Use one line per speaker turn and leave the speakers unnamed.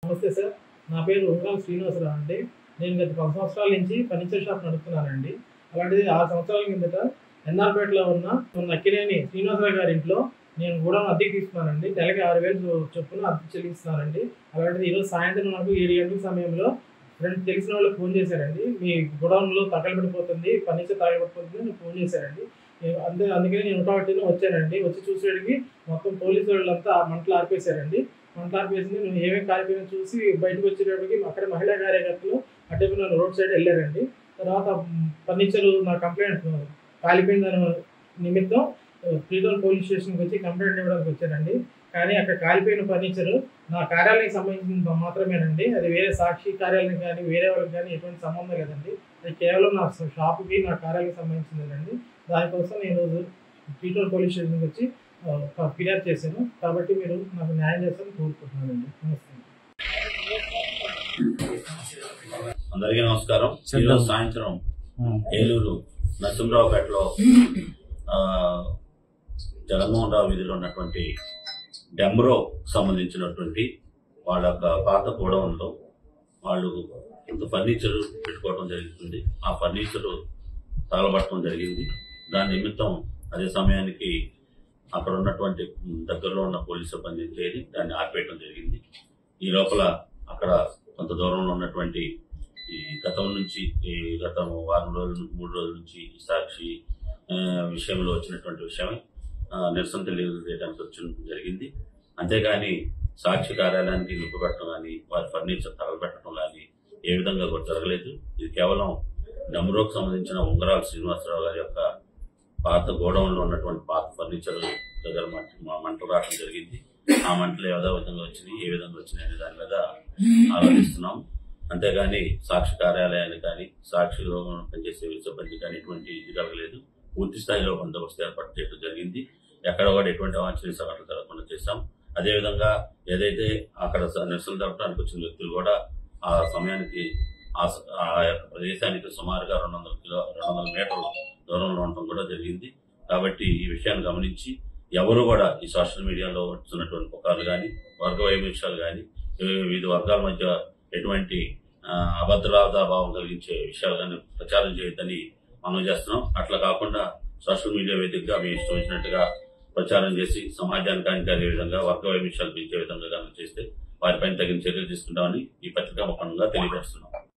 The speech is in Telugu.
నమస్తే సార్. నా పేరు ఉంగరాల శ్రీనివాసరావు అండి. నేను గత 10 సంవత్సరాల నుంచి ఫర్నిచర్ షాప్ నడుపుతున్నానండి. అలాంటిది 6 సంవత్సరాల కిందట ఎన్ఆర్‌పేటలో ఉన్న నక్కినేని శ్రీనివాసరావు గారి ఇంట్లో నేను గోడౌన్ అద్దెకి తీసుకున్నానండి. నెలకి 6,000 చొప్పున అద్దె చెల్లిస్తున్నానండి. అలాంటిది ఈరోజు సాయంత్రం నాకు 7 గంటల సమయంలో తెలిసిన వాళ్ళకి ఫోన్ చేశారండి. మీ గోడౌన్‌లో తగలబడిపోతుంది, ఫర్నిచర్ తగలబడిపోతుంది అని ఫోన్ చేశారండి. అందుకని నేను హుటాహుటిన వచ్చానండి. వచ్చి చూసేసరికి మొత్తం పోలీసు వాళ్ళంతా మంటలు ఆర్పేశారండి. మంటలు ఆర్పేసి నేను ఏమేమి కాలిపోయిందో చూసి బయటకు వచ్చేటప్పటికి అక్కడ మహిళా కార్యకర్తలు అటువైపు నన్ను రోడ్ సైడ్ వెళ్ళారండి. తర్వాత ఫర్నిచర్ నా కంప్లైంట్ కాలిపోయిందని నిమిత్తం ఫ్రీడమ్ పోలీస్ స్టేషన్కి వచ్చి కంప్లైంట్ ఇవ్వడానికి వచ్చానండి. కానీ అక్కడ కాలిపోయిన ఫర్నిచర్ నా కార్యాలయానికి సంబంధించిన మాత్రమేనండి. అది వేరే సాక్షి కార్యాలయం కానీ వేరే వాళ్ళకి కానీ ఎటువంటి సంబంధం లేదండి. అది కేవలం నా షాపుకి నా కార్యాలయానికి సంబంధించిందండి. దానికోసం నేను ఫ్రీడమ్ పోలీస్ స్టేషన్కి వచ్చి ఫిర్యాదు చేశాను. కాబట్టి మీరు నాకు న్యాయం చేస్తారని కోరుకుంటున్నానండి. నమస్తే.
అందరికీ నమస్కారం. ఈరోజు సాయంత్రం ఏలూరు నరసింహరావుపేటలో జగన్మోహన్ రావు వీధిలో ఉన్నటువంటి డెమ్రో సంబంధించినటువంటి వాళ్ళ పాత గోడౌన్లో వాళ్ళు కొంత ఫర్నిచర్ పెట్టుకోవడం జరుగుతుంది. ఆ ఫర్నిచర్ తగలబట్టడం జరిగింది. దాని నిమిత్తం అదే సమయానికి అక్కడ ఉన్నటువంటి దగ్గరలో ఉన్న పోలీసు సిబ్బంది చేరి దాన్ని ఆర్పేయడం జరిగింది. ఈ లోపల అక్కడ కొంత దూరంలో ఉన్నటువంటి ఈ గత వారం రోజుల 3 రోజుల నుంచి సాక్షి విషయంలో వచ్చినటువంటి విషయమే నిరసన తెలియజేయడానికి వచ్చడం జరిగింది. అంతేగాని సాక్షి కార్యాలయానికి నిప్పుపెట్టడం కానీ వారి ఫర్నిచర్ తగలబెట్టడం కానీ ఏ విధంగా కూడా జరగలేదు. ఇది కేవలం డమ్రోకి సంబంధించిన ఉంగరాల శ్రీనివాసరావు గారి యొక్క పాత గోడౌన్లో ఉన్నటువంటి పాత ఫర్నిచర్ దగ్గర మంటలు రావడం జరిగింది. ఆ మంటలు ఏదో విధంగా వచ్చినాయి, ఏ విధంగా వచ్చినాయి అనే దాని మీద ఆలోచిస్తున్నాం. అంతేగాని సాక్షి కార్యాలయాన్ని కానీ సాక్షిలో పనిచేసే సిబ్బంది కానీ ఎటువంటి ఇది జరగలేదు. పూర్తి స్థాయిలో బందోబస్తు ఏర్పాటు చేయడం జరిగింది. ఎక్కడ కూడా ఎటువంటి అవాంఛనీయ సంఘటనలు జరగకుండా చేశాం. అదేవిధంగా ఏదైతే అక్కడ నిరసన జరపడానికి వచ్చిన వ్యక్తులు కూడా ఆ సమయానికి ఆ యొక్క ప్రదేశానికి సుమారుగా 200 మీటర్ల దూరంలో ఉండటం కూడా జరిగింది. కాబట్టి ఈ విషయాన్ని గమనించి ఎవరు కూడా ఈ సోషల్ మీడియాలో వస్తున్నటువంటి పుకార్లు కానీ వర్గ వైవిధ్యాలు కానీ వివిధ వర్గాల మధ్య ఎటువంటి అభద్రతాభావం కలిగించే విషయాలు కానీ ప్రచారం చేయొద్దని మనం చేస్తున్నాం. అట్లా కాకుండా సోషల్ మీడియా వేదికగా మేము ఇష్టం వచ్చినట్టుగా ప్రచారం చేసి సమాజానికి హానికరే విధంగా వర్గ వైవిధ్యాలు పెంచే విధంగా చేస్తే వారిపైన తగిన చర్యలు తీసుకుంటామని ఈ పత్రికా ముఖంగా తెలియజేస్తున్నాం.